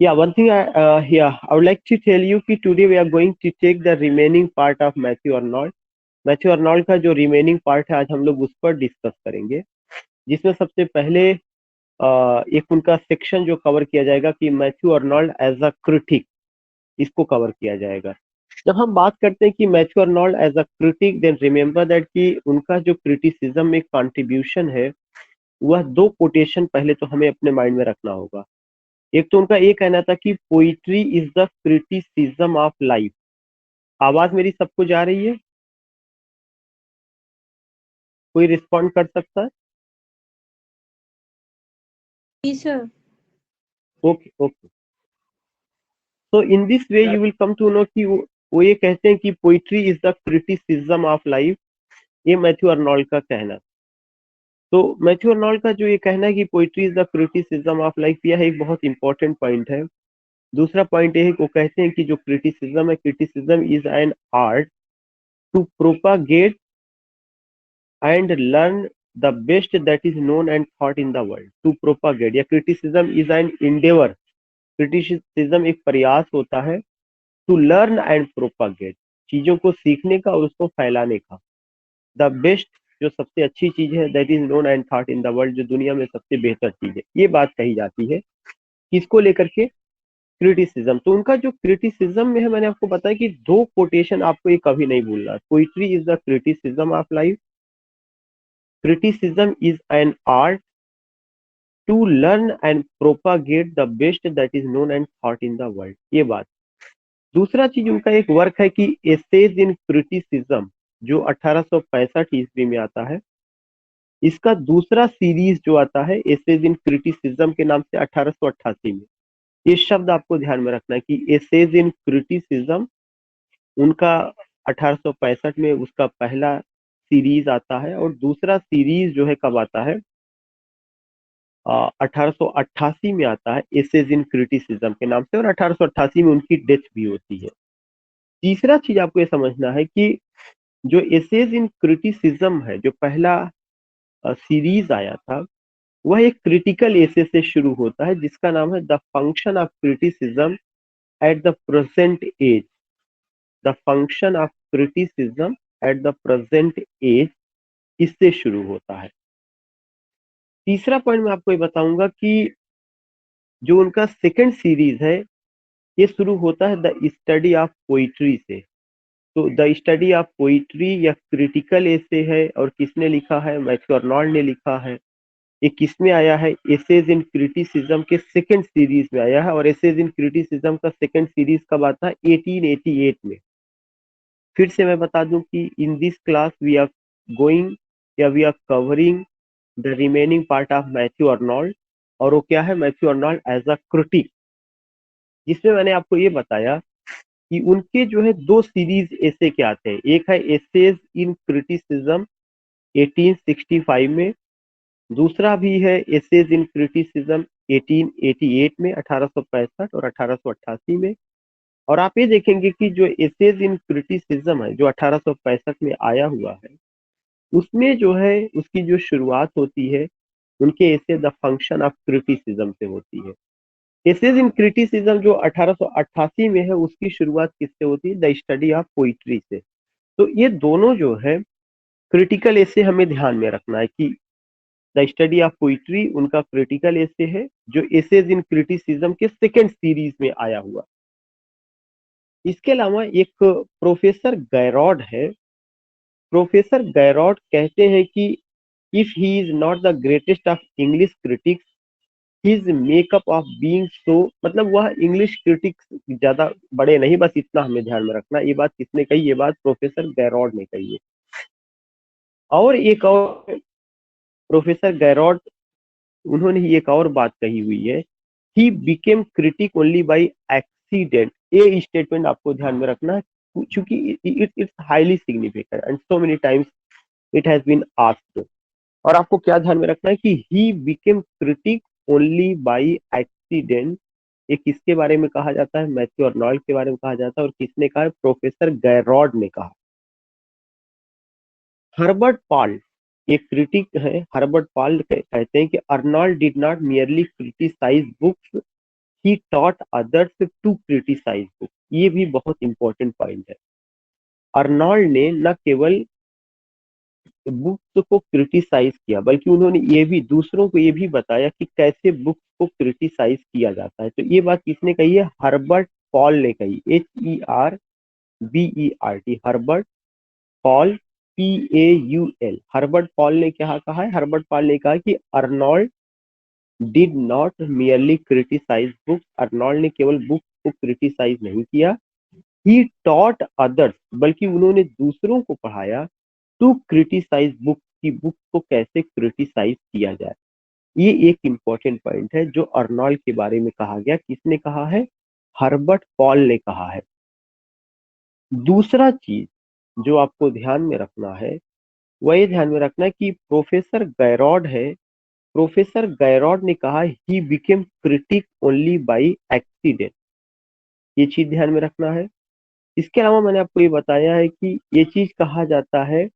Yeah, one thing I would like to tell you कि today we are going to take the remaining part of Matthew Arnold. Matthew Arnold का जो remaining part है आज हम लोग उस पर डिस्कस करेंगे, जिसमें सबसे पहले एक उनका सेक्शन जो कवर किया जाएगा कि Matthew Arnold as a critic, इसको कवर किया जाएगा। जब हम बात करते हैं कि Matthew Arnold as a critic, then remember that कि उनका जो क्रिटिसिज्म में कंट्रीब्यूशन है वह दो कोटेशन पहले तो हमें अपने माइंड में रखना होगा। एक तो उनका ये कहना था कि poetry is the criticism of life. आवाज मेरी सबको जा रही है? कोई रिस्पॉन्ड कर सकता है? जी सर। Okay okay. तो in this way you will come to know कि वो ये कहते हैं कि poetry is the criticism of life. ये मैथ्यू अर्नोल्ड का कहना। तो मैथ्यू अर्नोल्ड का जो ये कहना है कि poetry is the criticism of life, यह एक बहुत इंपॉर्टेंट पॉइंट है। दूसरा पॉइंट ये है कि वो कहते हैं कि जो क्रिटिसिज्म है, criticism is an art to propagate and learn the best that is known and thought in the world to propagate, या criticism is an endeavor, criticism एक प्रयास होता है to learn and propagate, चीजों को सीखने का और उसको फैलाने का। the best, जो सबसे अच्छी चीज है, that is known and thought in the world, जो दुनिया में सबसे बेहतर चीज है, ये बात कही जाती है किसको लेकर के? क्रिटिसिज्म। तो उनका जो क्रिटिसिज्म में है, मैंने आपको बताया कि दो कोटेशन आपको ये कभी नहीं भूलना। Poetry is the criticism of life, criticism is an art to learn and propagate the best that is known and thought in the world, ये बात। दूसरा चीज उनका एक वर्क है कि एसेज इन क्रिटिसिज्म, जो 1865 ईस्वी में आता है। इसका दूसरा सीरीज जो आता है एसेज इन क्रिटिसिज्म के नाम से 1888 में। ये शब्द आपको ध्यान में रखना है कि एसेज इन क्रिटिसिज्म उनका 1865 में उसका पहला सीरीज आता है, और दूसरा सीरीज जो है कब आता है? 1888 में आता है एसेज इन क्रिटिसिज्म के नाम से, और 1888 में उनकी डेथ भी होती है। तीसरा चीज आपको ये समझना है कि जो एसेज इन क्रिटिसिज्म है, जो पहला सीरीज आया था, वह एक क्रिटिकल एसे से शुरू होता है जिसका नाम है the function of criticism at the present age. The function of criticism at the present age, इससे शुरू होता है। तीसरा पॉइंट मैं आपको ये बताऊंगा कि जो उनका सेकंड सीरीज है, ये शुरू होता है द स्टडी ऑफ पोइट्री से। तो द स्टडी ऑफ पोइट्री या क्रिटिकल एसे है, और किसने लिखा है? मैथ्यू अर्नोल्ड ने लिखा है। ये किसमें आया है? एसेज इन क्रिटिसिज्म के सेकंड सीरीज में आया है, और एसेज इन क्रिटिसिज्म का सेकंड सीरीज कब आता है? 1888 में। फिर से मैं बता दूं कि in this class we are going, या we are covering the remaining part of Matthew Arnold. और वो क्या है? Matthew Arnold as a critic, जिसमें मैंने आपको ये बताया कि उनके जो है दो सीरीज ऐसे के आते हैं। एक है एसेज इन क्रिटिसिज्म 1865 में, दूसरा भी है एसेज इन क्रिटिसिज्म 1888 में, 1865 और 1888 में। और आप ये देखेंगे कि जो एसेज इन क्रिटिसिज्म है, जो 1865 में आया हुआ है, उसमें जो है उसकी जो शुरुआत होती है उनके एसे द फंक्शन ऑफ क्रिटिसिज्म से होती है। एसेज इन क्रिटिसिज्म जो 1888 में है, उसकी शुरुआत किससे होती है? द स्टडी ऑफ पोइट्री से। तो ये दोनों जो है क्रिटिकल एसे हमें ध्यान में रखना है कि द स्टडी ऑफ पोइट्री उनका क्रिटिकल एसे है, जो एसेज इन क्रिटिसिज्म के सेकेंड सीरीज में आया हुआ। इसके अलावा एक प्रोफेसर गैरॉड है। प्रोफेसर गैरॉड कहते हैं कि if he is not the greatest of English critics, his makeup of being so, मतलब वह इंग्लिश क्रिटिक्स ज्यादा बड़े नहीं, बस इतना हमें ध्यान में रखना। ये बात किसने कही? ये बात प्रोफेसर गैरॉड ने कही है। और एक और प्रोफेसर गैरॉड, उन्होंने ही एक और बात कही हुई है, he became critic only by accident. ये स्टेटमेंट आपको ध्यान में रखना है, क्योंकि it's highly significant and so many times it has been asked. और आपको क्या ध्यान में रखना है कि he became critic only by accident. ये किसके बारे में कहा जाता है? मैथ्यू अर्नोल्ड के बारे में कहा जाता है। और किसने कहा है? प्रोफेसर गैरॉड ने कहा। हर्बर्ट पॉल एक क्रिटिक है। हर्बर्ट पॉल कहते हैं कि Arnold did not merely criticize books, he taught others to criticize book. ये भी बहुत इंपॉर्टेंट पॉइंट है। अर्नोल्ड ने न केवल बुक्स को क्रिटिसाइज किया, बल्कि उन्होंने ये भी दूसरों को ये भी बताया कि कैसे बुक्स को क्रिटिसाइज किया जाता है। तो ये बात किसने कही है? हर्बर्ट पॉल ने कही, HERBERT, Herbert Paul, PAUL। Herbert Paul ने क्या कहा है? हर्बर्ट पॉल ने कहा कि Arnold did not merely criticize books. Arnold ने केवल बुक्स को क्रिटिसाइज नहीं किया, ही टॉट अदर्स, बल्कि उन्होंने दूसरों को पढ़ाया टू क्रिटिसाइज बुक, की बुक को कैसे क्रिटिसाइज किया जाए। ये एक इंपॉर्टेंट पॉइंट है जो अर्नोल्ड के बारे में कहा गया। किसने कहा है? हर्बर्ट पॉल ने कहा है। दूसरा चीज जो आपको ध्यान में रखना है, वह ये ध्यान में रखना है कि प्रोफेसर गैरॉड ने कहा ही became critic only by accident. ये चीज ध्यान में रखना है। इसके अलावा मैंने आपको ये बताया है कि ये चीज कहा जाता है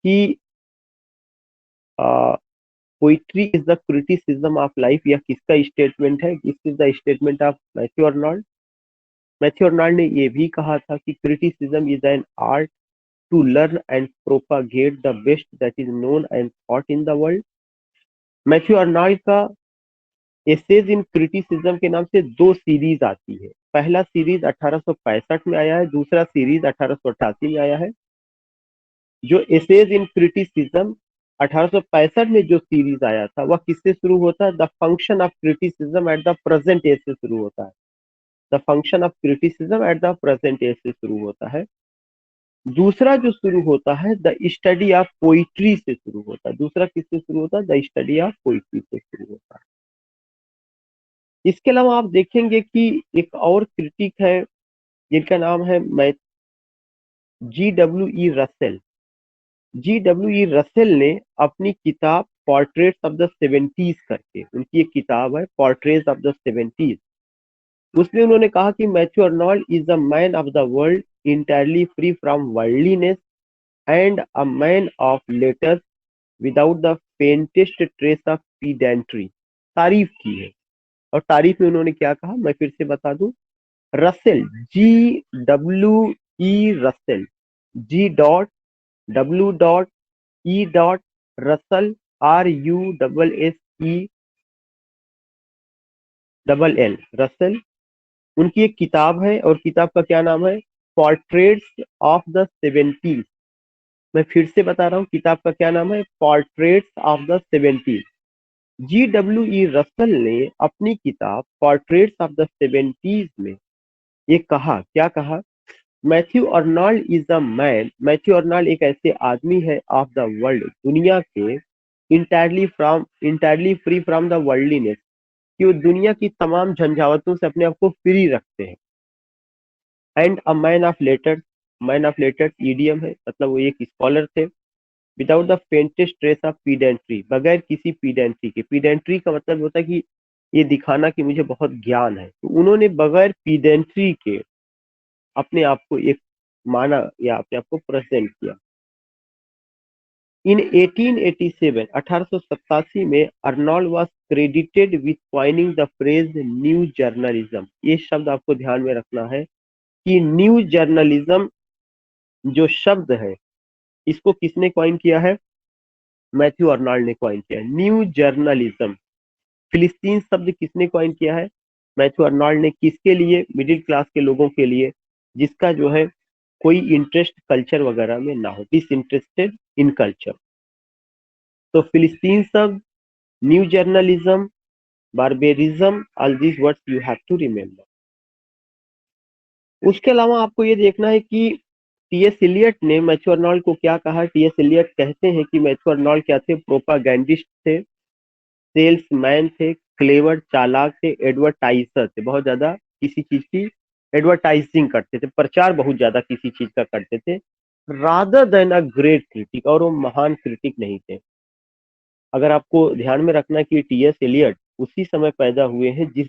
कि poetry is the criticism of life. यह किसका स्टेटमेंट है? This is the statement of Matthew Arnold. Matthew Arnold ने ये भी कहा था कि criticism is an art to learn and propagate the best that is known and thought in the world. Matthew Arnold का एसेज इन क्रिटिसिज्म के नाम से 2 सीरीज आती है। पहला सीरीज 1865 में आया है, दूसरा सीरीज 1888 में आया है। जो एसेज इन क्रिटिसिज्म 1865 में जो सीरीज आया था, वह किससे शुरू होता है? The function of criticism at the present age से शुरू होता है। The function of criticism at the present age से शुरू होता है। दूसरा जो शुरू होता है द स्टडी ऑफ पोइट्री से शुरू होता है। दूसरा किससे शुरू होता है? द स्टडी ऑफ पोइट्री से शुरू होता है। इसके अलावा आप देखेंगे कि एक और क्रिटिक है जिनका नाम है GWE रसेल। GWE रसेल ने अपनी किताब पोर्ट्रेट्स ऑफ द 70s करके, उनकी एक किताब है पोर्ट्रेट्स ऑफ द 70s, उसमें उन्होंने कहा कि Matthew Arnold is a man of the world entirely free from worldliness and a man of letters without the faintest trace of pedantry. तारीफ की है। और तारीफ में उन्होंने क्या कहा, मैं फिर से बता दूं। Russell, GWE Russell, G W E Russell, RUSSELL, Russell. उनकी एक किताब है और किताब का क्या नाम है? Portraits of the 70s। मैं फिर से बता रहा हूँ, किताब का क्या नाम है? Portraits of the 70s। GWE Russell ने अपनी किताब पोर्ट्रेट्स ऑफ द 70s में ये कहा, क्या कहा? Matthew Arnold is a man, Matthew Arnold एक ऐसे आदमी है ऑफ द वर्ल्ड, दुनिया के, entirely free from the worldliness, कि वो दुनिया की तमाम झंझावतों से अपने आप को फ्री रखते हैं। And a man of letters, man of letters ईडीएम है, मतलब वो एक स्कॉलर थे। Without the faintest trace of pedantry, बगैर किसी पीडेंट्री के। पीडेंट्री का मतलब होता है कि ये दिखाना कि मुझे बहुत ज्ञान है, तो उन्होंने बगैर पीडेंट्री के अपने आप को एक माना या अपने आप को प्रेजेंट किया। इन 1887, 1887 में Arnold was credited with coining the phrase new journalism. ये शब्द आपको ध्यान में रखना है कि न्यू जर्नलिज्म जो शब्द है, इसको किसने कॉइन किया है? मैथ्यू अर्नोल्ड ने कॉइन किया है। New journalism. फिलिस्तीन शब्द किसने कॉइन किया है? मैथ्यू अर्नोल्ड ने। किसके लिए? मिडिल क्लास के लोगों के लिए, जिसका जो है कोई इंटरेस्ट कल्चर वगैरह में ना हो, डिसइंटरेस्टेड इन कल्चर। तो फिलिस्तीन शब्द, new journalism, barbarism, all these words you have to remember. उसके अलावा आपको ये देखना है कि टीएस इलियट ने मैथ्यू अर्नोल्ड को क्या कहा। टीएस इलियट कहते हैं कि मैथ्यू अर्नोल्ड क्या थे? प्रोपागैंडिस्ट थे, सेल्समैन थे, क्लेवर चालाक थे, एडवर्टाइजर थे, बहुत ज्यादा किसी चीज की एडवर्टाइजिंग करते थे, प्रचार बहुत ज्यादा किसी चीज का करते थे, rather than a great critic, और वो महान क्रिटिक नहीं थे। अगर आपको ध्यान में रखना है कि टीएस एलियट उसी समय पैदा हुए हैं जिस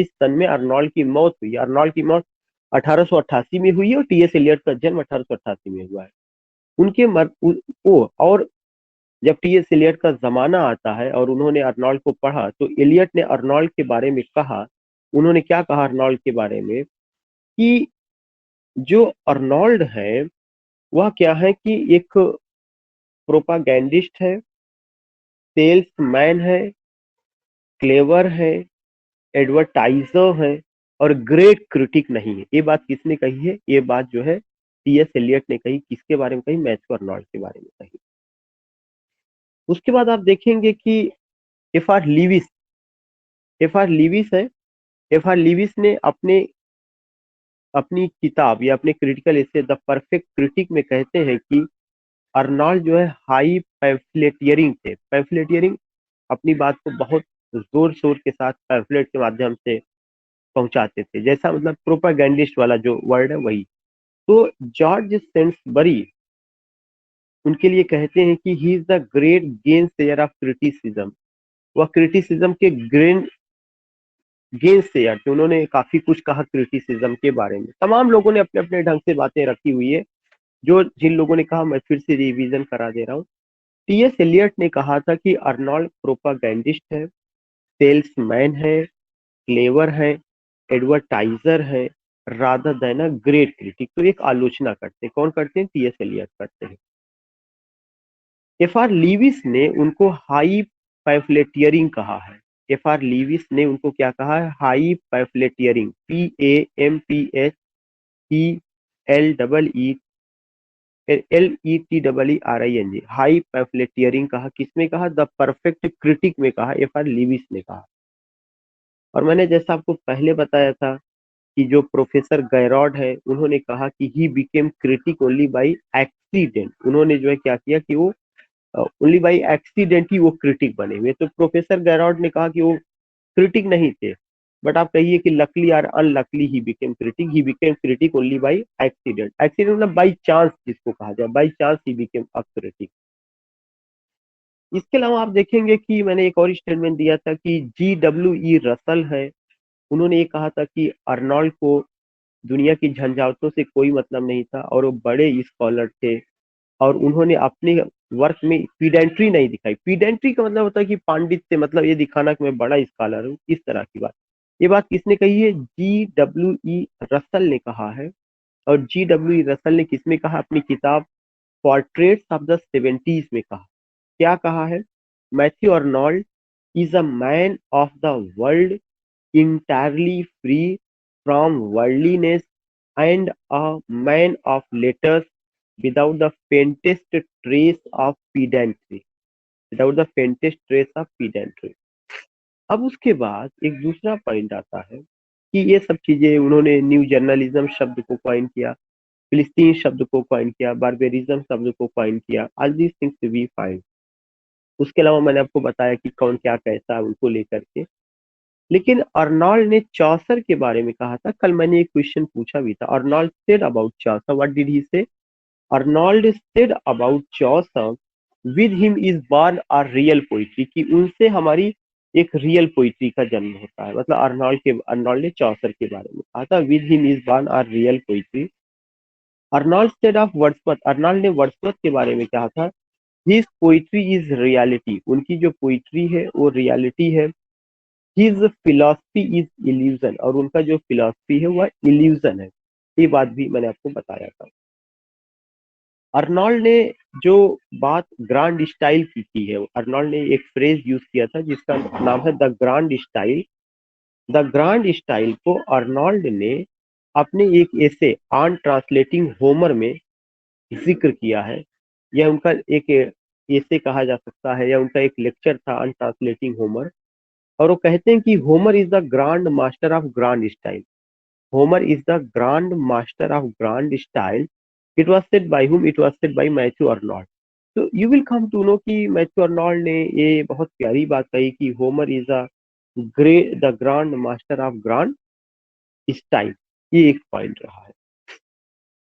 सन में अर्नोल्ड की मौत हुई। अर्नोल्ड की मौत 1888 में हुई है और टीएस एलियट का जन्म 1888 में हुआ है। उनके मर, उ, ओ, और जब टी.एस. एलियट का ज़माना आता है और उन्होंने अर्नोल्ड को पढ़ा, तो एलियट ने अर्नोल्ड के बारे में कहा, उन्होंने क्या कहा अर्नोल्ड के बारे में कि जो अर्नोल्ड है, वह क्या है कि एक प्रोपागैंडिस्ट है, सेल्समैन है, क्लेवर है, एडवर्टाइज़र है और ग्रेट क्रिटिक नहीं है। ये बात किसने कही है? ये बात जो है टी.एस. एलियट ने कही। किसके बारे में कही? मैथ्यू अर्नोल्ड के बारे में कही। उसके बाद आप देखेंगे कि एफ आर लीविस है। एफ आर लीविस ने अपनी किताब या अपने critical essay the perfect critic में कहते हैं कि अर्नोल्ड जो है हाई पैम्फलेटियरिंग थे। पैम्फलेटियरिंग अपनी बात को बहुत जोर शोर के साथ पैम्फलेट के माध्यम से पहुंचाते थे, जैसा मतलब प्रोपागैंडिस्ट वाला जो वर्ड है वही। तो जॉर्ज सेंसबरी उनके लिए कहते हैं कि he is the great gain share of criticism. वह क्रिटिसिज्म के गेन सेयर थे। उन्होंने काफी कुछ कहा क्रिटिसिज्म के बारे में। तमाम लोगों ने अपने अपने ढंग से बातें रखी हुई है, जो जिन लोगों ने कहा मैं फिर से रिवीजन करा दे रहा हूँ। टी.एस. एलियट ने कहा था कि अर्नोल्ड प्रोपागैंडिस्ट है, सेल्समैन है, क्लेवर है, एडवर्टाइजर है, rather than a great critic. तो एक आलोचना करते हैं। कौन करते हैं? टी.एस. एलियट करते हैं। एफ आर लीविस ने उनको हाई पैम्फलेटियरिंग कहा है। एफ आर लीविस ने उनको क्या कहा है? हाई पैम्फलेटियरिंग, PAMPHELEETERING, हाई पैम्फलेटियरिंग कहा। किसमें कहा? द परफेक्ट क्रिटिक में कहा, एफ आर लीविस ने कहा। और मैंने जैसा आपको पहले बताया था कि जो प्रोफेसर गैरॉड है, उन्होंने कहा कि he became critic only by accident. उन्होंने जो है क्या किया कि वो ओनली बाई एक्सीडेंट ही वो क्रिटिक बने हुए। तो प्रोफेसर गैरॉड ने कहा कि वो क्रिटिक नहीं थे, बट आप कहिए कि लकली और unluckily he became critic. He became critic only by accident. Accident मतलब बाई चांस जिसको कहा जाए, by chance he became a critic. इसके अलावा आप देखेंगे कि मैंने एक और स्टेटमेंट दिया था कि G.W.E. रसल है। उन्होंने ये कहा था कि अर्नोल्ड को दुनिया की झंझावतों से कोई मतलब नहीं था और वो बड़े स्कॉलर थे, और उन्होंने अपने वर्क में पीडेंट्री नहीं दिखाई। पीडेंट्री का मतलब होता है कि पांडित्य, मतलब ये दिखाना कि मैं बड़ा स्कॉलर हूँ, इस तरह की बात। ये बात किसने कही है? G.W.E. रसल ने कहा है। और G.W.E. रसल ने किसमें कहा? अपनी किताब पोर्ट्रेट्स ऑफ द 70s में कहा। क्या कहा है? Matthew Arnold is a man of the world, entirely free from worldliness, and a man of letters without the faintest trace of pedantry, without the faintest trace of pedantry। अब उसके बाद एक दूसरा पॉइंट आता है कि ये सब चीजें उन्होंने न्यू जर्नलिज्म शब्द को कॉइन किया, फिलिस्तीन शब्द को कॉइन किया, बारबेरिज्म शब्द को कॉइन किया। All these things we find. उसके अलावा मैंने आपको बताया कि कौन क्या कैसा है उनको लेकर के। लेकिन अर्नोल्ड ने चौसर के बारे में कहा था। कल मैंने एक क्वेश्चन पूछा भी था, Arnold said about Chaucer, what did he say? Arnold said about Chaucer, with him is born a real poetry, कि उनसे हमारी एक रियल पोइट्री का जन्म होता है। मतलब अर्नोल्ड ने चौसर के बारे में कहा था, with him is born a real poetry. Arnold said of Wordsworth, Arnold ने वर्ड्सवर्थ के बारे में कहा था, हिज पोइट्री इज रियलिटी, उनकी जो पोइट्री है वो रियलिटी है। हिज फिलॉसफी इज इल्यूजन, और उनका जो फिलॉसफी है वह इल्यूजन है। ये बात भी मैंने आपको बताया था। अर्नोल्ड ने जो बात ग्रांड स्टाइल की है, अर्नोल्ड ने एक फ्रेज यूज किया था जिसका नाम है the grand style. The grand style को अर्नोल्ड ने अपने एक एसे ऑन ट्रांसलेटिंग होमर में जिक्र किया है। यह उनका एक एसे कहा जा सकता है, या उनका एक लेक्चर था ऑन ट्रांसलेटिंग होमर। और वो कहते हैं कि Homer is the grand master of grand style. Homer is the grand master of grand style. It was said by whom? It was said by Matthew Arnold. तो you will come to know कि Matthew Arnold ने ये बहुत प्यारी बात कही कि Homer is a the grand master of grand style. ये एक पॉइंट रहा है।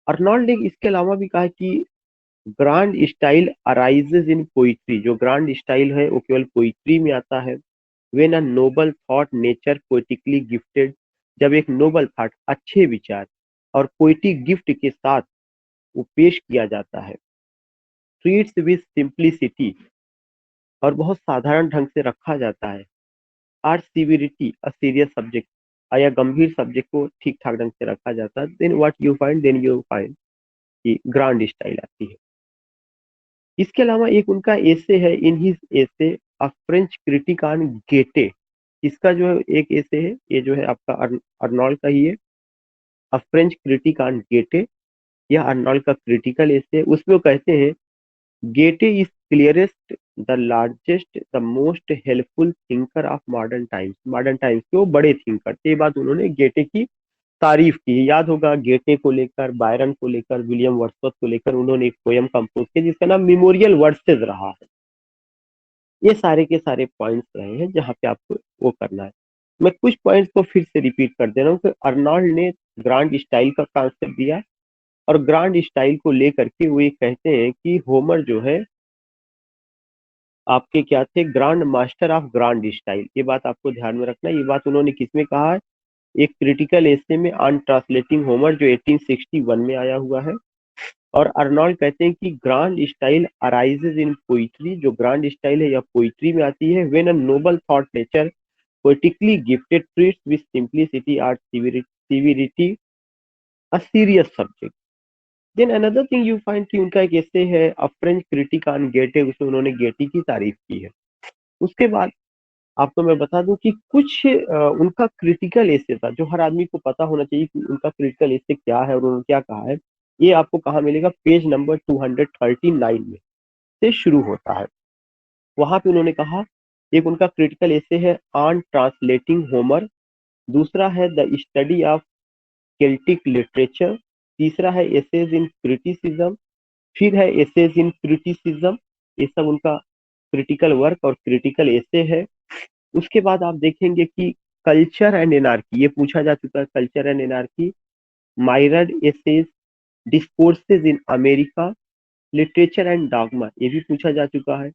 अर्नोल्ड ने इसके अलावा भी कहा कि grand style arises in poetry. जो ग्रांड स्टाइल है वो केवल पोइट्री में आता है। When a noble thought nature poetically gifted, जब एक नोबल थॉट, अच्छे विचार और पोएटिक गिफ्ट के साथ वो पेश किया जाता है। ट्रीट्स विद सिंप्लिसिटी, और बहुत साधारण ढंग से रखा जाता है। Or severity a serious subject, या गंभीर सब्जेक्ट को ठीक ठाक ढंग से रखा जाता है, देन यू फाइंड कि ग्रांड स्टाइल आती है। इसके अलावा एक उनका एसे है, in his essay a French critic on गेटे। इसका जो है एक एसे है, ये जो है आपका अर्नोल्ड का ही है, अ फ्रेंच क्रिटिक ऑन गेटे। यह अर्नोल्ड का क्रिटिकल एसे है। उसमें वो कहते हैं, गेटे is clearest, the largest, the most helpful thinker of modern times के वो बड़े थिंकर थे। ये बात उन्होंने गेटे की तारीफ की है। याद होगा गेटे को लेकर, बायरन को लेकर, विलियम वर्ड्सवर्थ को लेकर उन्होंने एक पोयम कंपोज किया जिसका नाम मेमोरियल वर्सेस रहा है। ये सारे के सारे पॉइंट्स रहे हैं जहाँ पे आपको वो करना है। मैं कुछ पॉइंट्स को फिर से रिपीट कर दे रहा हूँ कि अर्नोल्ड ने ग्रांड स्टाइल का कॉन्सेप्ट दिया, और ग्रांड स्टाइल को लेकर के वो ये कहते हैं कि होमर जो है आपके क्या थे, grand master of grand style. ये बात आपको ध्यान में रखना है। ये बात उन्होंने किसमें कहा है, एक क्रिटिकल एसे में ऑन ट्रांसलेटिंग होमर जो 1861 में आया हुआ है। और अर्नोल्ड कहते हैं कि grand style arises in poetry, जो ग्रांड स्टाइल है यह पोइट्री में आती है, when a noble thought nature poetically gifted treats with simplicity और severity a serious subject. Then another thing you find कि उनका एक ऐसे है, अ फ्रेंच क्रिटिक ऑन गेटे, उसमें उन्होंने गेटी की तारीफ की है। उसके बाद आपको मैं बता दूं कि कुछ उनका क्रिटिकल एसे था जो हर आदमी को पता होना चाहिए कि उनका क्रिटिकल एसे क्या है और उन्होंने क्या कहा है। ये आपको कहाँ मिलेगा, पेज नंबर 239 में से शुरू होता है। वहां पे उन्होंने कहा, एक उनका क्रिटिकल एसे है ऑन ट्रांसलेटिंग होमर, दूसरा है the study of Celtic literature, तीसरा है एसेज इन क्रिटिसिज्म, फिर है एसेज इन क्रिटिसिज्म। ये सब उनका क्रिटिकल वर्क और क्रिटिकल एसे है। उसके बाद आप देखेंगे कि कल्चर एंड एनार्की, ये पूछा जा चुका है, culture and anarchy, mixed essays, discourses in America, literature and dogma, ये भी पूछा जा चुका है,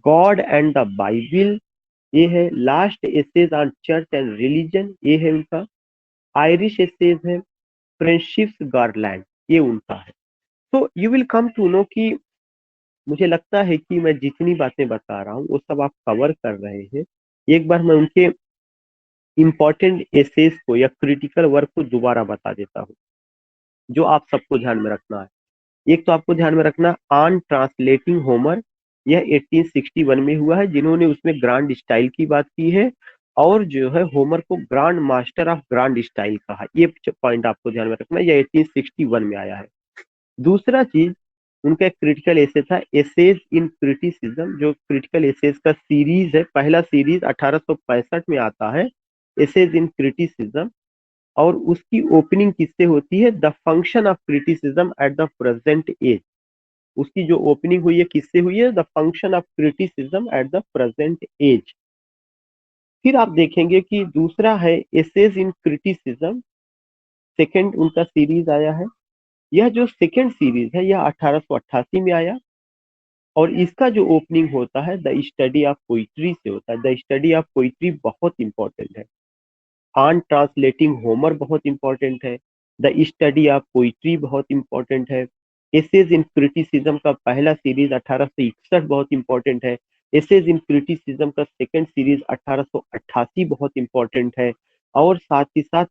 गॉड एंड द बाइबिल, ये है, last essays on church and religion, ये है उनका, आयरिश एसेज है, फ्रेंडशिप्स गार्लैंड, ये उनका है। तो you will come to know कि मुझे लगता है कि मैं जितनी बातें बता रहा हूँ वो सब आप कवर कर रहे हैं। एक बार मैं उनके इंपॉर्टेंट एसेज को या क्रिटिकल वर्क को दोबारा बता देता हूँ, जो आप सबको ध्यान में रखना है। एक तो आपको ध्यान में रखना, ऑन ट्रांसलेटिंग होमर, यह 1861 में हुआ है, जिन्होंने उसमें ग्रांड स्टाइल की बात की है, और जो है होमर को grand master of grand style कहा। ये पॉइंट आपको ध्यान में रखना है, यह 1861 में आया है। दूसरा चीज, उनका एक क्रिटिकल एसे था, एसेज इन क्रिटिसिज्म, जो क्रिटिकल एसेज का सीरीज है, पहला सीरीज 1865 में आता है, एसेज इन क्रिटिसिज्म। और उसकी ओपनिंग किससे होती है, the function of criticism at the present age. उसकी जो ओपनिंग हुई है किससे हुई है, the function of criticism at the present age. फिर आप देखेंगे कि दूसरा है एसेज इन क्रिटिसिज्म, सेकेंड उनका सीरीज आया है। यह जो सेकेंड सीरीज है यह 1888 में आया, और इसका जो ओपनिंग होता है द स्टडी ऑफ पोइट्री से होता है। द स्टडी ऑफ पोइट्री बहुत इंपॉर्टेंट है, ऑन ट्रांसलेटिंग होमर बहुत इंपॉर्टेंट है, द स्टडी ऑफ पोइट्री बहुत इंपॉर्टेंट है, एसेज इन क्रिटिसिज्म का पहला सीरीज 1861 बहुत इंपॉर्टेंट है, एसेज इन क्रिटिसिज्म का सेकंड सीरीज 1888 बहुत इंपॉर्टेंट है। और साथ ही साथ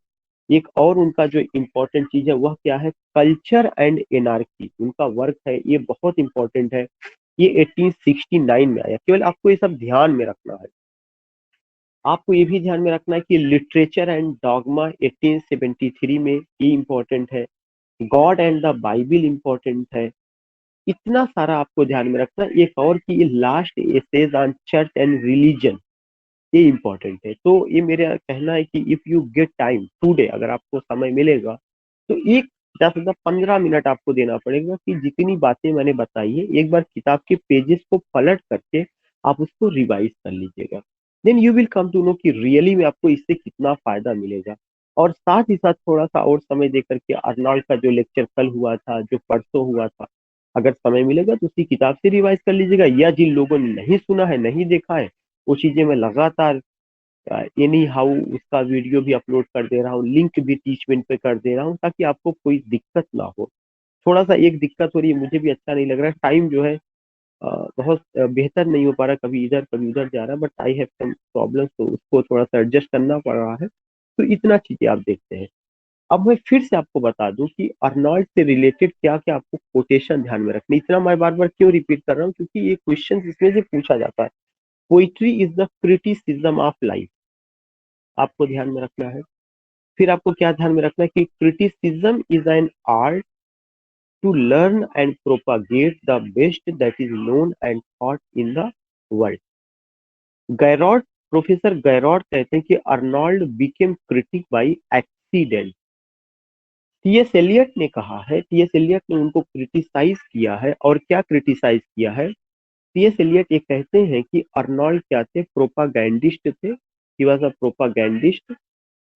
एक और उनका जो इम्पोर्टेंट चीज है वह क्या है, कल्चर एंड एनार्की, उनका वर्क है, ये बहुत इंपॉर्टेंट है। ये 1869 में आया। केवल आपको ये सब ध्यान में रखना है। आपको ये भी ध्यान में रखना है कि लिटरेचर एंड डॉगमा 1873 में ये इंपॉर्टेंट है, God and the Bible important है। इतना सारा आपको ध्यान में रखना है। एक और कि ये last essays on church and religion, ये इंपॉर्टेंट है। तो ये मेरा कहना है कि if you get time today, अगर आपको समय मिलेगा तो एक 10 से 15 मिनट आपको देना पड़ेगा कि जितनी बातें मैंने बताई है एक बार किताब के पेजेस को पलट करके आप उसको रिवाइज कर लीजिएगा। Then you will come to know कि रियली में आपको इससे कितना फायदा मिलेगा। और साथ ही साथ थोड़ा सा और समय दे करके अर्नोल्ड का जो लेक्चर कल हुआ था, जो परसों हुआ था, अगर समय मिलेगा तो उसकी किताब से रिवाइज कर लीजिएगा। या जिन लोगों ने नहीं सुना है, नहीं देखा है, वो चीजें मैं लगातार एनी हाउ उसका वीडियो भी अपलोड कर दे रहा हूँ, लिंक भी टीचमेंट पे कर दे रहा हूँ, ताकि आपको कोई दिक्कत ना हो। थोड़ा सा एक दिक्कत हो रही है, मुझे भी अच्छा नहीं लग रहा है, टाइम जो है बहुत बेहतर नहीं हो पा रहा, कभी इधर कभी उधर जा रहा है, but I have some problems, तो उसको थोड़ा सा एडजस्ट करना पड़ रहा है। तो इतना चीजें आप देखते हैं। अब मैं फिर से आपको बता दूं कि अर्नॉल्ड से रिलेटेड क्या क्या आपको कोटेशन ध्यान में रखना। इतना मैं बार बार क्यों रिपीट कर रहा हूँ, क्योंकि ये क्वेश्चन इसमें से पूछा जाता है। Poetry is the criticism of life, आपको ध्यान में रखना है। फिर आपको क्या ध्यान में रखना है कि criticism is an art to learn and propagate the best that is known and thought in the world. Garrod, professor Garrod कहते हैं कि Arnold became critic by accident. T S Eliot ने कहा है, टीएस एलियट ने उनको क्रिटिसाइज किया है, और क्या क्रिटिसाइज किया है। टीएस एलियट ये कहते हैं कि अर्नॉल्ड क्या थे, प्रोपागैंडिस्ट थे। He was a propagandist,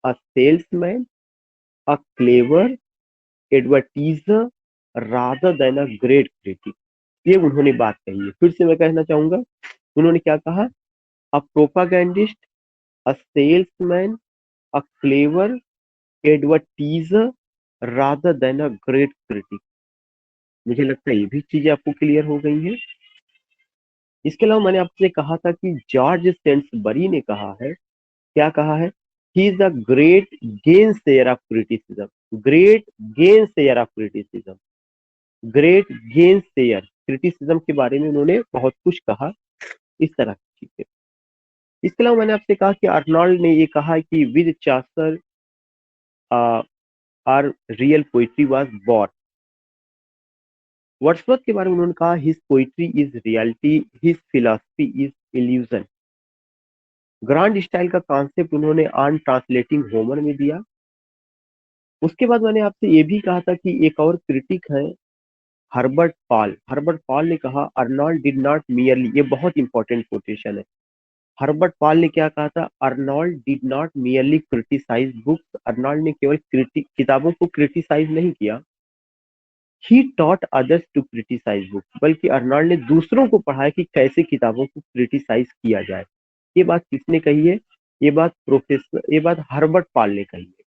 a salesman, a clever advertiser rather than a great critic. ये उन्होंने बात कही है। फिर से मैं कहना चाहूंगा, उन्होंने क्या कहा, a propagandist, a salesman, a clever advertiser rather than a great critic. मुझे लगता है ये भी चीजें आपको क्लियर हो गई है। इसके अलावा मैंने आपसे कहा था कि जॉर्ज सेंसबरी ने कहा है, क्या कहा है, he is the great gain share of criticism. Great gain share of criticism, great gain share, criticism के बारे में उन्होंने बहुत कुछ कहा, इस तरह की चीजें। इसके अलावा मैंने आपसे कहा कि अर्नॉल्ड ने ये कहा कि with Chaucer our real poetry was born. Wordsworth के बारे में उन्होंने कहा, his poetry is reality, his philosophy is illusion. Grand style का कॉन्सेप्ट उन्होंने ऑन ट्रांसलेटिंग होमर में दिया। उसके बाद मैंने आपसे ये भी कहा था कि एक और क्रिटिक है, हर्बर्ट पॉल। हर्बर्ट पॉल ने कहा, अर्नॉल्ड डिड नॉट मियरली, ये बहुत इंपॉर्टेंट कोटेशन है। हर्बर्ट पॉल ने क्या कहा था, Arnold did not merely criticize books. Arnold ने केवल किताबों को क्रिटिसाइज नहीं किया, ही taught others to criticize books, बल्कि अर्नॉल्ड ने दूसरों को पढ़ाया कि कैसे किताबों को क्रिटिसाइज किया जाए। ये बात किसने कही है, ये बात हर्बर्ट पॉल ने कही है।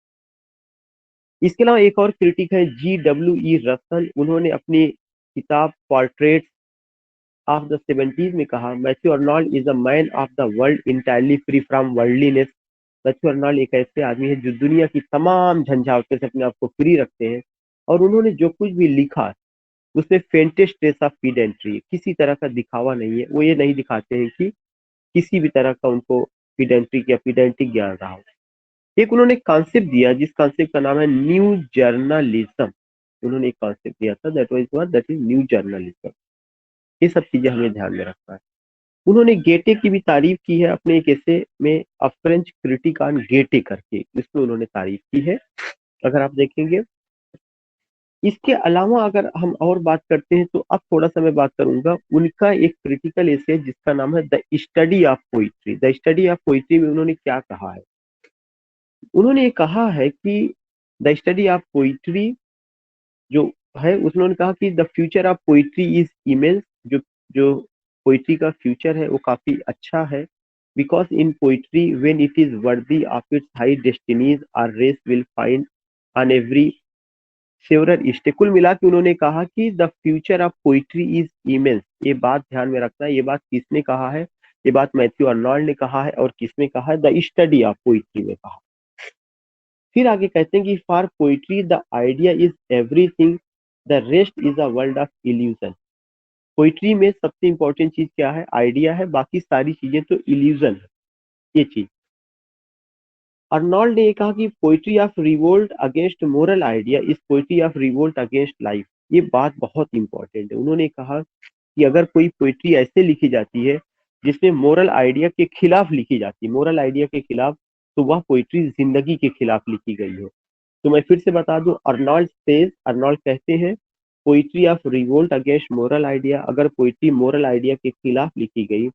इसके अलावा एक और क्रिटिक है, G.W.E. रसल। उन्होंने अपनी किताब पोर्ट्रेट ऑफ द 70s में कहा, Matthew Arnold is a man of the world entirely free from worldliness. Matthew Arnold एक ऐसे आदमी है जो दुनिया की तमाम झंझावतों से अपने आप को फ्री रखते हैं, और उन्होंने जो कुछ भी लिखा उसमें फेंटेस्ट ट्रेस ऑफ पीडेंट्री, किसी तरह का दिखावा नहीं है। वो ये नहीं दिखाते हैं कि किसी भी तरह का उनको पीडेंट्रिक या पीडेंटिक ज्ञान रहा हो। एक उन्होंने कॉन्सेप्ट दिया जिस कॉन्सेप्ट का नाम है न्यू जर्नलिज्म। उन्होंने एक कॉन्सेप्ट दिया था, दैट इज न्यू जर्नलिज्म। ये सब चीजें हमें ध्यान में रखना है। उन्होंने गेटे की भी तारीफ की है अपने एक ऐसे में, अ फ्रेंच क्रिटिक ऑन गेटे करके, इसमें उन्होंने तारीफ की है, अगर आप देखेंगे। इसके अलावा अगर हम और बात करते हैं, तो अब थोड़ा सा मैं बात करूंगा, उनका एक क्रिटिकल एसे जिसका नाम है the study of poetry. The study of poetry में उन्होंने क्या कहा है, उन्होंने ये कहा है कि द स्टडी ऑफ पोइट्री जो है, उन्होंने कहा कि the future of poetry is immense. जो जो पोइट्री का फ्यूचर है वो काफी अच्छा है, because in poetry when it is worthy of its high destinies our race will find on every several stay. कुल मिला के उन्होंने कहा कि the future of poetry is immense. ये बात ध्यान में रखना है, ये बात किसने कहा है, ये बात मैथ्यू अर्नॉल्ड ने कहा है, और किसने कहा है, द स्टडी ऑफ पोइट्री में कहा। फिर आगे कहते हैं कि for poetry the idea is everything, the rest is a world of illusion. Poetry में सबसे इंपॉर्टेंट चीज क्या है, आइडिया है, बाकी सारी चीजें तो इल्यूजन है, ये चीज। अर्नॉल्ड ने ये कहा कि poetry of revolt against moral idea is poetry of revolt against life. ये बात बहुत इंपॉर्टेंट है। उन्होंने कहा कि अगर कोई पोइट्री ऐसे लिखी जाती है जिसमें मोरल आइडिया के खिलाफ लिखी जाती है, मोरल आइडिया के खिलाफ, तो वह पोइट्री जिंदगी के खिलाफ लिखी गई है। तो मैं फिर से बता दूं, अर्नॉल्ड कहते हैं poetry of revolt against moral idea, अगर पोइट्री मोरल आइडिया के खिलाफ लिखी गई,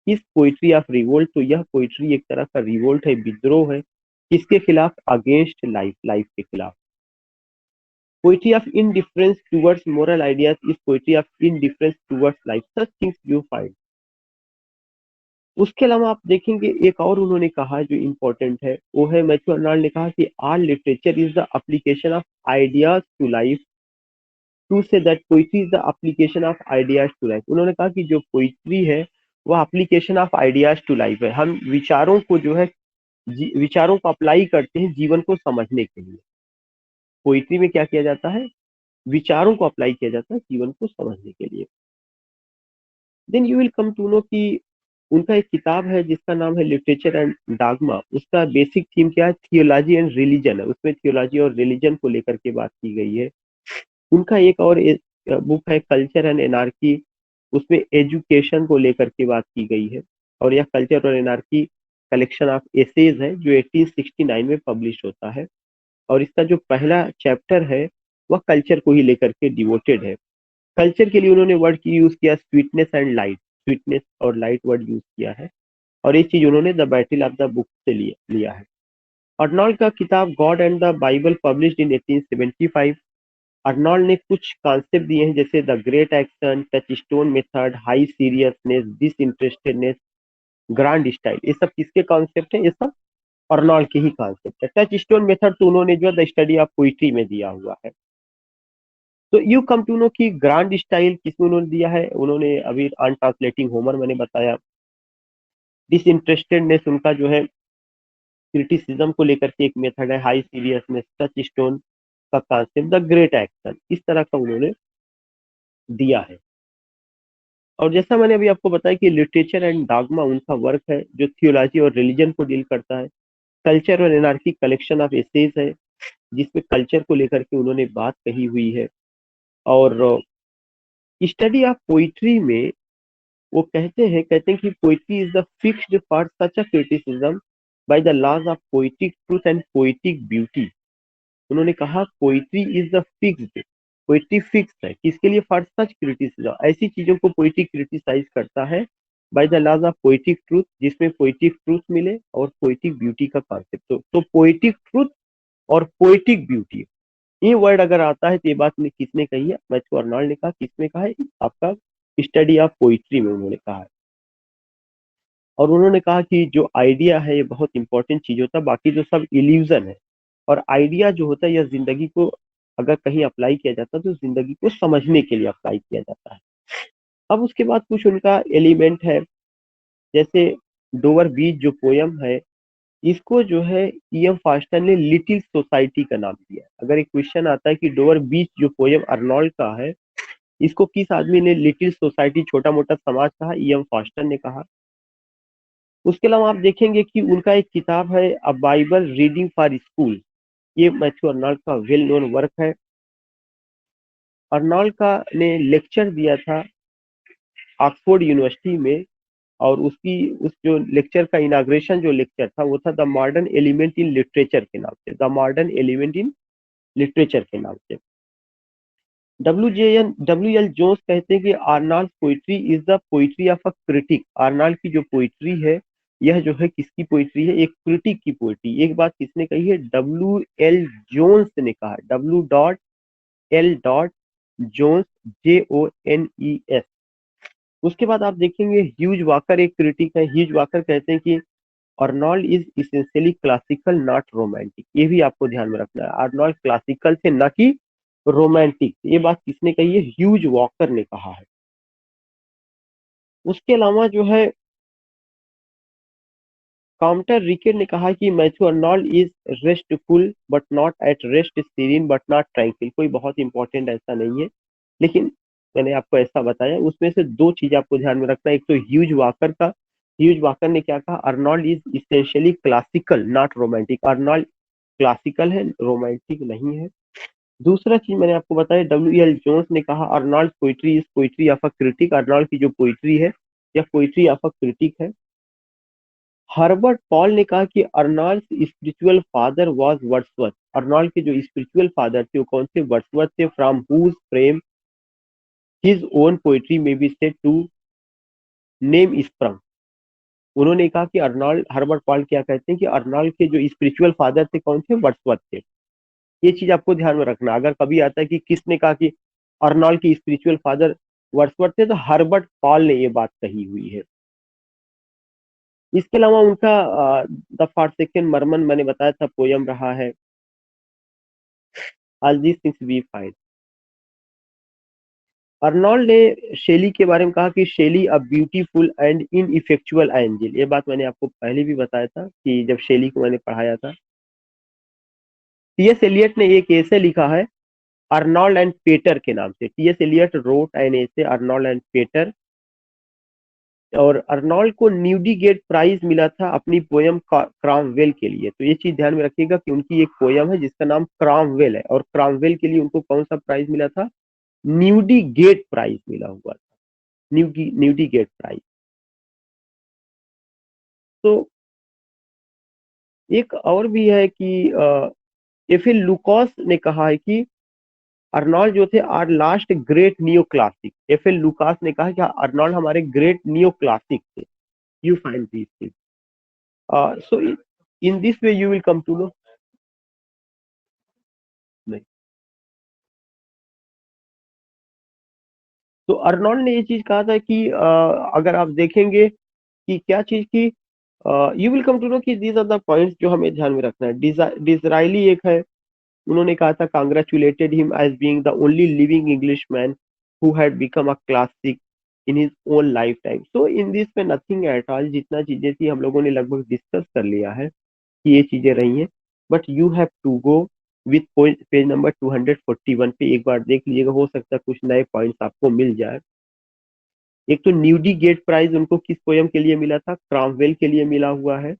इस पोइट्री ऑफ रिवोल्ट, तो यह पोइट्री एक तरह का रिवोल्ट है, विद्रोह है, किसके खिलाफ, अगेंस्ट लाइफ, लाइफ के खिलाफ। Poetry of indifference towards moral ideas is poetry of indifference towards life, such things you find. उसके अलावा आप देखेंगे एक और उन्होंने कहा जो इम्पोर्टेंट है, वो है मैथ्यू अर्नॉल्ड ने कहा कि all literature is the application of ideas to life, to say that poetry is the application of ideas to life. उन्होंने कहा कि जो पोइट्री है वो application of ideas to life है। हम विचारों को जो है विचारों को अप्लाई करते हैं जीवन को समझने के लिए। पोइट्री में क्या किया जाता है, विचारों को अप्लाई किया जाता है जीवन को समझने के लिए। Then you will come to know कि उनका एक किताब है जिसका नाम है लिटरेचर एंड डॉगमा। उसका बेसिक थीम क्या है, थियोलॉजी एंड रिलीजन है। उसमें थियोलॉजी और रिलीजन को लेकर के बात की गई है। उनका एक और बुक है कल्चर एंड एनार्की। उसमें एजुकेशन को लेकर के बात की गई है। और यह कल्चर और एनार्की कलेक्शन ऑफ एसेज है जो 1869 में पब्लिश होता है। और इसका जो पहला चैप्टर है वह कल्चर को ही लेकर के डिवोटेड है। कल्चर के लिए उन्होंने वर्ड की यूज किया स्वीटनेस एंड लाइट। स्वीटनेस और लाइट वर्ड यूज किया है। और ये चीज उन्होंने the battle of the book से लिया है। अर्नॉल्ड का किताब God and the Bible published in 1875। Arnold ने कुछ कॉन्सेप्ट दिए हैं जैसे the great action, touchstone method, high seriousness, disinterestedness, grand style. ये सब किसके कॉन्सेप्ट है, ये सब अर्नॉल्ड के ही कॉन्सेप्ट है। टच स्टोन मेथड तो उन्होंने जो द स्टडी ऑफ पोइट्री में दिया हुआ है। तो यू कम टू नो कि ग्रांड स्टाइल किसमें उन्होंने दिया है, उन्होंने अभी अनट्रांसलेटिंग होमर मैंने बताया। डिसइंटरेस्टेडनेस उनका जो है क्रिटिसिज्म को लेकर के एक मेथड है। हाई सीरियसनेस, टच स्टोन का कॉन्सेप्ट, द ग्रेट एक्शन, इस तरह का उन्होंने दिया है। और जैसा मैंने अभी आपको बताया कि लिटरेचर एंड डॉगमा उनका वर्क है जो थियोलॉजी और रिलीजन को डील करता है। कल्चर और एनार्की कलेक्शन ऑफ एसेज है जिसमें कल्चर को लेकर के उन्होंने बात कही हुई है। और स्टडी ऑफ पोइट्री में वो कहते हैं कि poetry is the fixed for such a criticism by the laws of poetic truth and poetic beauty. उन्होंने कहा poetry is the fixed, poetry fix है किसके लिए, फॉर सच क्रिटिसिज्म, ऐसी चीजों को पोइट्री क्रिटिसाइज करता है by the laws of poetic truth, जिसमें पोइटिक ट्रूथ मिले और पोइटिक ब्यूटी का कॉन्सेप्ट हो। तो पोइटिक ट्रूथ और पोइटिक ब्यूटी, ये वर्ड अगर आता है तो ये बात किसने कही है, मैथ्यू अर्नॉल्ड ने कहा। किसमें कहा है, आपका स्टडी ऑफ पोइट्री में उन्होंने कहा है। और उन्होंने कहा कि जो आइडिया है ये बहुत इंपॉर्टेंट चीज होता है, बाकी जो सब इल्यूजन है। और आइडिया जो होता है यह जिंदगी को अगर कहीं अप्लाई किया जाता है तो जिंदगी को समझने के लिए अप्लाई किया जाता है। अब उसके बाद कुछ उनका एलिमेंट है, जैसे डोवर बीच जो पोयम है, इसको जो है E.M. फास्टर ने लिटिल सोसाइटी का नाम दिया है। अगर एक क्वेश्चन आता है कि डोवर बीच जो पोयम अर्नॉल्ड का है, इसको किस आदमी ने लिटिल सोसाइटी, छोटा मोटा समाज कहा, E.M. फास्टर ने कहा। उसके अलावा आप देखेंगे कि उनका एक किताब है अ बाइबल रीडिंग फॉर स्कूल। ये मैथ्यू अर्नॉल्ड का वेल नोन वर्क है। अर्नॉल्ड का ने लेक्चर दिया था ऑक्सफोर्ड यूनिवर्सिटी में। और उसकी उस जो लेक्चर का इनाग्रेशन जो लेक्चर था वो था the modern element in literature के नाम से, the modern element in literature के नाम से। डब्ल्यू एल जोन्स कहते हैं कि Arnold poetry is the poetry of a critic. Arnold की जो पोइट्री है यह जो है किसकी पोइट्री है, एक क्रिटिक की पोइट्री। एक बात किसने कही है, डब्ल्यू एल जोन्स ने कहा। W.L. Jones, JONES। उसके बाद आप देखेंगे ह्यूज वाकर एक क्रिटिक है। ह्यूज वाकर कहते हैं कि Arnold is essentially classical not romantic. ये भी आपको ध्यान में रखना है, अर्नॉल्ड क्लासिकल थे ना कि रोमांटिक। ये बात किसने कही है, ह्यूज वॉकर ने कहा है। उसके अलावा जो है काउंटर रिकेट ने कहा कि Matthew Arnold is restful but not at rest, serene but not tranquil. कोई बहुत इंपॉर्टेंट ऐसा नहीं है, लेकिन मैंने आपको ऐसा बताया। उसमें से दो चीज आपको ध्यान में रखना है, एक तो ह्यूज वाकर का। ह्यूज वाकर ने क्या कहा, Arnold is essentially classical not romantic. Arnold classical है, रोमांटिक नहीं है। दूसरा चीज मैंने आपको बताया, W.L. जोन्स ने कहा Arnold poetry is poetry of a critic. Arnold की जो पोइट्री है यह पोइट्री ऑफ अ क्रिटिक है। हर्बर्ट पॉल ने कहा कि Arnold spiritual father was Wordsworth. Arnold के जो स्पिरिचुअल फादर थे वो कौन थे, वर्ड्सवर्थ थे। From whose frame his own poetry may be said to name sprung. उन्होंने कहा कि अर्नॉल्ड, हर्बर्ट पॉल क्या कहते हैं कि अर्नॉल्ड के जो स्पिरिचुअल फादर थे कौन थे, वर्ड्सवर्थ थे। ये चीज आपको ध्यान में रखना। अगर कभी आता है कि किसने कहा कि अर्नॉल्ड की स्पिरिचुअल फादर वर्ड्सवर्थ थे, तो हर्बर्ट पॉल ने ये बात कही हुई है। इसके अलावा उनका द फॉरसेकन मरमन मैंने बताया था पोयम रहा है। All these things we find. Arnold ने शेली के बारे में कहा कि Shelley a beautiful and ineffectual angel. ये बात मैंने आपको पहले भी बताया था कि जब शेली को मैंने पढ़ाया था। टीएस एलियट ने एक ऐसे लिखा है अर्नोल्ड एंड पेटर के नाम से। टीएस एलियट रोट एन ऐसे अर्नोल्ड एंड पेटर, और अर्नोल्ड को न्यूडीगेट प्राइज मिला था अपनी पोयम क्रामवेल के लिए। तो ये चीज ध्यान में रखिएगा कि उनकी एक पोयम है जिसका नाम क्रामवेल है, और क्रामवेल के लिए उनको कौन सा प्राइज मिला था? न्यूडीगेट प्राइज मिला हुआ था, न्यूडीगेट प्राइज। तो एक और भी है कि एफिल लुकोस ने कहा है कि अर्नोल्ड जो थे our last great neo classic. F L Lucas ने कहा कि अर्नोल्ड हमारे ग्रेट नियो क्लासिक थे। You find this thing, so in this way you will come to know। नहीं, तो अर्नोल्ड ने ये चीज कहा था कि अगर आप देखेंगे कि क्या चीज की, you will come to know कि दीज आर द पॉइंट्स जो हमें ध्यान में रखना है। डिजराइली एक है, उन्होंने कहा था congratulated him as being the only living Englishman who had become a classic in his own lifetime. So in this में नथिंग एट ऑल, जितना चीजें थी हम लोगों ने लगभग डिस्कस कर लिया है कि ये चीजें रही हैं। But you have to go with page number 241 पे एक बार देख लीजिएगा, हो सकता है कुछ नए पॉइंट्स आपको मिल जाए। एक तो न्यूडी गेट प्राइज उनको किस पोयम के लिए मिला था? क्रामवेल के लिए मिला हुआ है।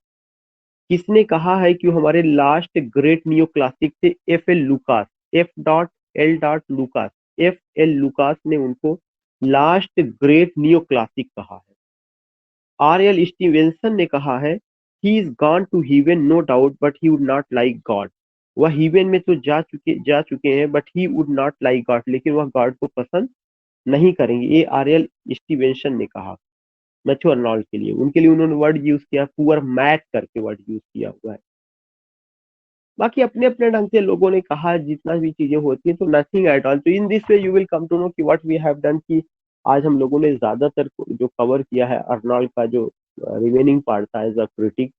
किसने कहा है कि वो हमारे लास्ट ग्रेट नियो क्लासिक थे? F L Lucas, F.L. Lucas, F.L. Lucas ने उनको लास्ट ग्रेट नियो क्लासिक कहा है। R.L. स्टीवेंसन ने कहा है he is gone to heaven no doubt but he would not like God. वह heaven में तो जा चुके हैं but he would not like God, लेकिन वह गॉड को पसंद नहीं करेंगे। ये R.L. स्टीवेंसन ने कहा मैथ्यू अर्नोल्ड के लिए। उनके लिए उन्होंने वर्ड यूज किया, पुअर मैट करके वर्ड यूज किया हुआ है। बाकी अपने अपने ढंग से लोगों ने कहा, जितना भी चीजें होती है, तो नथिंग एट ऑल। तो in this way you will come to know कि व्हाट वी हैव डन, कि आज हम लोगों ने ज्यादातर जो कवर किया है अर्नोल्ड का जो रिमेनिंग पार्ट था as a critic.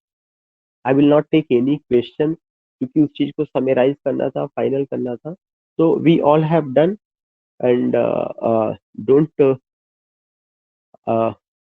I will not take any question, क्योंकि उस चीज को समराइज करना था, फाइनल करना था। तो we all have done, and don't